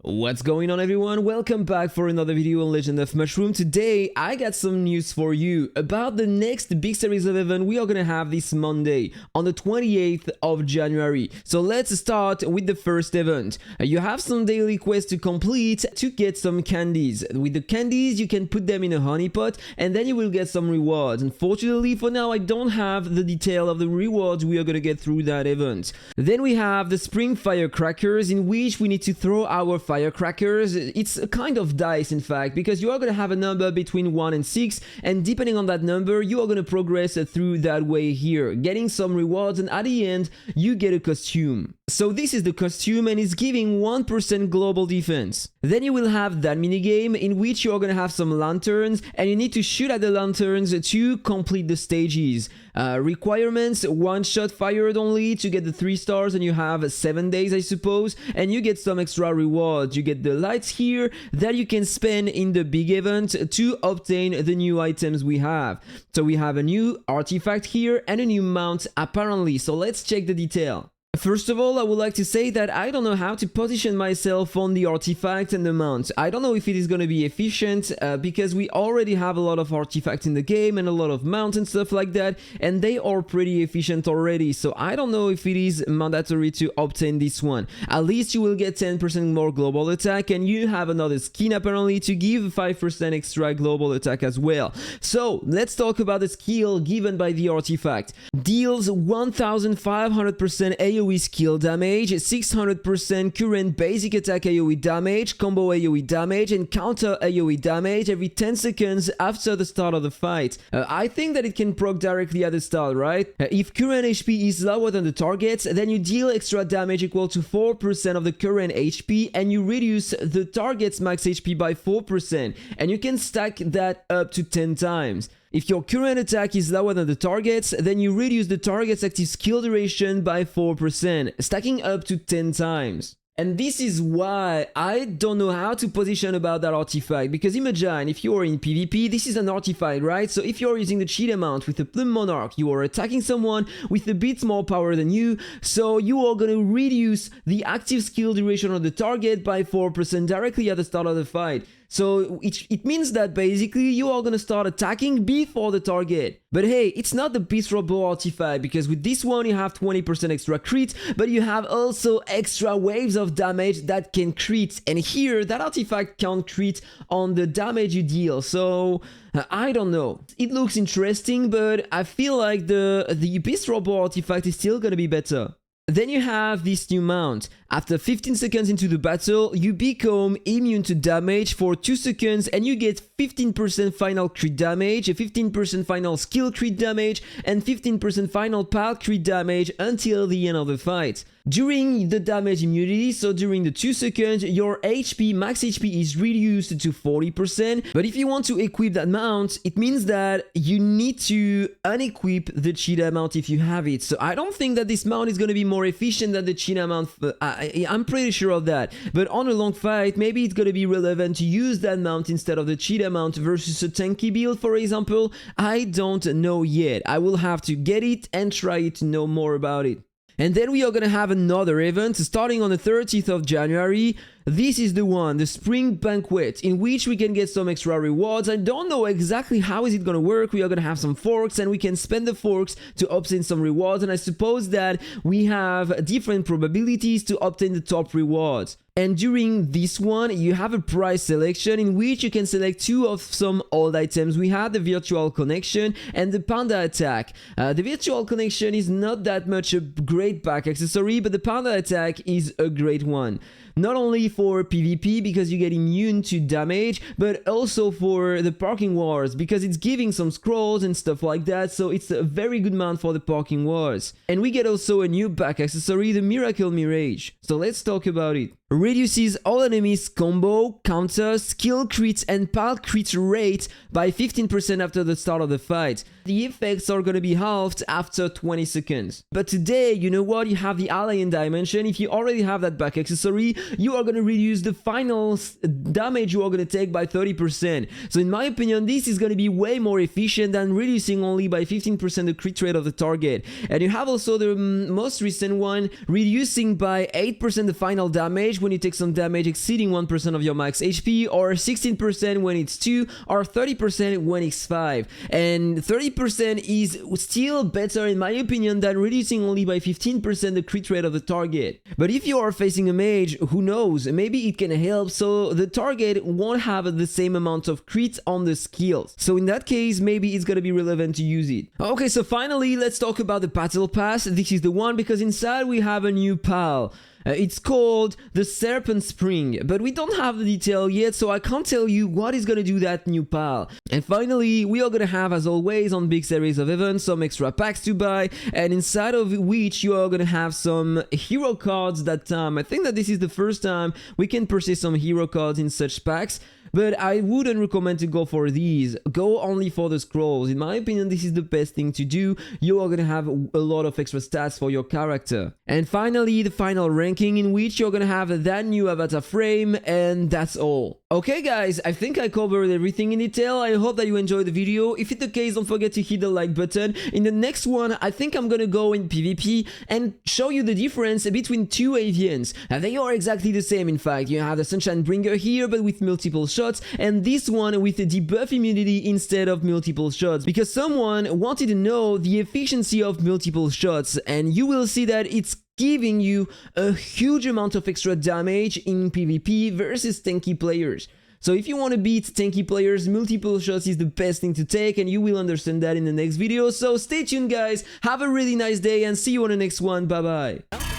What's going on, everyone? Welcome back for another video on Legend of Mushroom. Today I got some news for you about the next big series of event we are gonna have this Monday on the 28th of January. So let's start with the first event. You have some daily quests to complete to get some candies. With the candies you can put them in a honey pot and then you will get some rewards. Unfortunately for now I don't have the detail of the rewards we are gonna get through that event. Then we have the spring firecrackers, in which we need to throw our firecrackers. It's a kind of dice, in fact, because you are going to have a number between 1 and 6, and depending on that number you are going to progress through that way here, getting some rewards, and at the end you get a costume. So this is the costume and it's giving 1% global defense. Then you will have that minigame in which you are going to have some lanterns and you need to shoot at the lanterns to complete the stages. Requirements: one shot fired only to get the 3 stars, and you have 7 days, I suppose, and you get some extra rewards. You get the lights here that you can spend in the big event to obtain the new items we have. So we have a new artifact here and a new mount apparently, so let's check the detail. First of all, I would like to say that I don't know how to position myself on the artifact and the mount. I don't know if it is going to be efficient because we already have a lot of artifacts in the game and a lot of mounts and stuff like that, and they are pretty efficient already, so I don't know if it is mandatory to obtain this one. At least you will get 10% more global attack, and you have another skin apparently to give 5% extra global attack as well. So let's talk about the skill given by the artifact. Deals 1500% AoE skill damage, 600% current basic attack AoE damage, combo AoE damage, and counter AoE damage every 10 seconds after the start of the fight. I think that it can proc directly at the start, right? If current HP is lower than the target, then you deal extra damage equal to 4% of the current HP, and you reduce the target's max HP by 4%, and you can stack that up to 10 times. If your current attack is lower than the target's, then you reduce the target's active skill duration by 4%, stacking up to 10 times. And this is why I don't know how to position about that artifact, because imagine if you are in PvP, this is an artifact, right? So if you're using the cheat amount with the Plume Monarch, you are attacking someone with a bit more power than you, so you are going to reduce the active skill duration of the target by 4% directly at the start of the fight. So it means that basically you are going to start attacking before the target. But hey, it's not the Beast Robot artifact, because with this one you have 20% extra crit, but you have also extra waves of damage that can crit. And here, that artifact can't crit on the damage you deal. So I don't know. It looks interesting, but I feel like the Beast Robot artifact is still going to be better. Then you have this new mount. After 15 seconds into the battle, you become immune to damage for 2 seconds and you get 15% final crit damage, 15% final skill crit damage, and 15% final pal crit damage until the end of the fight. During the damage immunity, so during the 2 seconds, your HP, max HP is reduced to 40%, but if you want to equip that mount, it means that you need to unequip the cheetah mount if you have it. So I don't think that this mount is going to be more efficient than the cheetah mount. I'm pretty sure of that, but on a long fight, maybe it's going to be relevant to use that mount instead of the cheetah mount versus a tanky build, for example. I don't know yet. I will have to get it and try it to know more about it. And then we are going to have another event starting on the 30th of January. This is the one, the Spring Banquet, in which we can get some extra rewards. I don't know exactly how is it going to work. We are going to have some forks and we can spend the forks to obtain some rewards. And I suppose that we have different probabilities to obtain the top rewards. And during this one, you have a prize selection in which you can select 2 of some old items. We had the Virtual Connection and the Panda Attack. The Virtual Connection is not that much a great back accessory, but the Panda Attack is a great one. Not only for PvP because you get immune to damage, but also for the parking wars because it's giving some scrolls and stuff like that, so it's a very good mount for the parking wars. And we get also a new back accessory, the Miracle Mirage. So let's talk about it. Reduces all enemies combo, counter, skill crit and pal crit rate by 15% after the start of the fight. The effects are gonna be halved after 20 seconds. But today, you know what? You have the Alien Dimension. If you already have that back accessory, you are gonna reduce the final damage you are gonna take by 30%. So in my opinion, this is gonna be way more efficient than reducing only by 15% the crit rate of the target. And you have also the most recent one, reducing by 8% the final damage damage when you take some damage exceeding 1% of your max HP, or 16% when it's 2, or 30% when it's 5. And 30% is still better in my opinion than reducing only by 15% the crit rate of the target. But if you are facing a mage, who knows, maybe it can help so the target won't have the same amount of crit on the skills. So in that case, maybe it's gonna be relevant to use it. Okay, so finally, let's talk about the Battle Pass. This is the one because inside we have a new pal. It's called the Serpent Spring, but we don't have the detail yet, so I can't tell you what is gonna do that new pal. And finally, we are gonna have, as always on big series of events, some extra packs to buy, and inside of which you are gonna have some hero cards that time. I think that this is the first time we can purchase some hero cards in such packs. But I wouldn't recommend to go for these. Go only for the scrolls. In my opinion, this is the best thing to do. You are gonna have a lot of extra stats for your character. And finally, the final ranking in which you're gonna have that new avatar frame, and that's all. Okay guys, I think I covered everything in detail. I hope that you enjoyed the video. If it's the case, don't forget to hit the like button. In the next one, I think I'm gonna go in PvP and show you the difference between two avians. They are exactly the same, in fact. You have the Sunshine Bringer here, but with multiple shots, and this one with a debuff immunity instead of multiple shots, because someone wanted to know the efficiency of multiple shots, and you will see that it's giving you a huge amount of extra damage in PvP versus tanky players. So if you want to beat tanky players, multiple shots is the best thing to take, and you will understand that in the next video. So stay tuned guys, have a really nice day and see you on the next one. Bye bye.